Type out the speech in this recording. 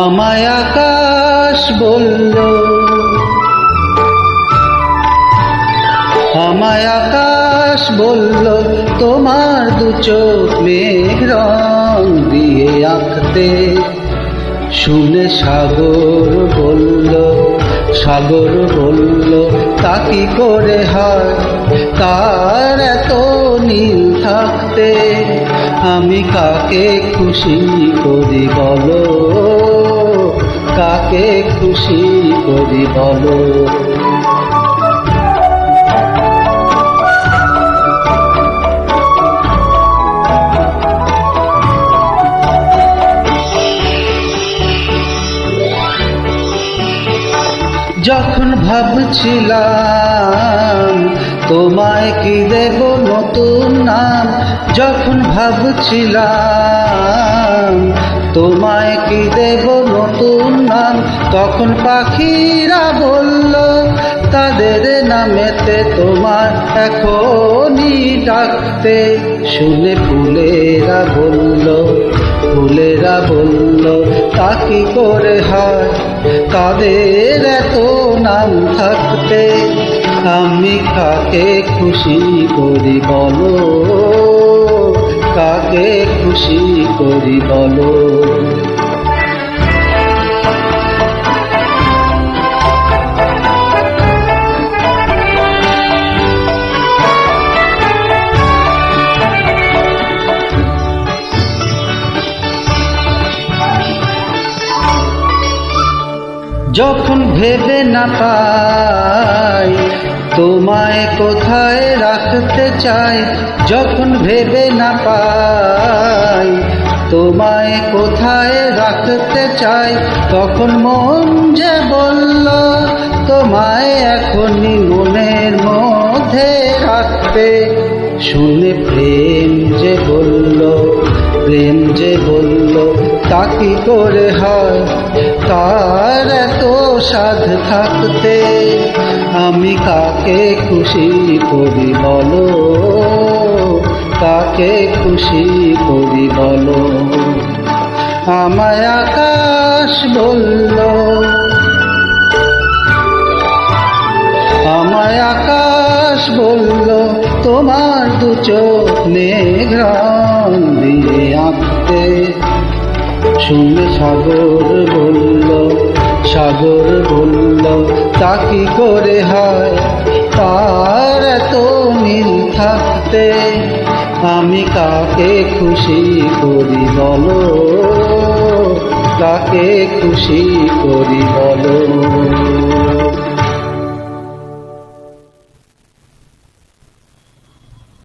আমায় আকাশ বলল, আমায় আকাশ বলল তোমার দু চোখ মেঘ রং দিয়ে আঁকতে। শুনে সাগর বলল, সাগর বলল তা কি করে হয় তার এত নীল থাকতে। আমি কাকে খুশি করি বলো, কাকে খুশি করি বলো। যখন ভাবছিলাম তোমায় কি দেব নতুন নাম, যখন ভাবছিলাম তোমায় কি দেব নতুন নাম, তখন পাখিরা বলল তাদের নামেতে তোমার এখনই ডাকতে। শুনে ফুলেরা বলল, ফুলেরা বলল তা কি করে হয় তাদের এত নাম থাকতে। আমি কাকে খুশি করি বলো, কাকে খুশি করি বলো। যখন ভেবে না পাই তোমায় কোথায় রাখতে চাই, যখন ভেবে না পাই তোমায় কোথায় রাখতে চাই, তখন মন যে বলল তোমায় এখনই মনের মধ্যে রাখতে। শুনে প্রেম যে বলল, প্রেম যে বলল তা কি করে হয় তার এত সাধ থাকতে। আমি কাকে খুশি করি বলো, কাকে খুশি করি বলো। আমায় আকাশ বলল, আমায় আকাশ বলল তোমার দু চোখ মেঘ রং দিয়ে আঁকতে। শুনে সাগর বলল, সাগর বলল তা কি করে হয় তার এত নীল থাকতে। আমি কাকে খুশি করি বলো, কাকে খুশি করি বলো।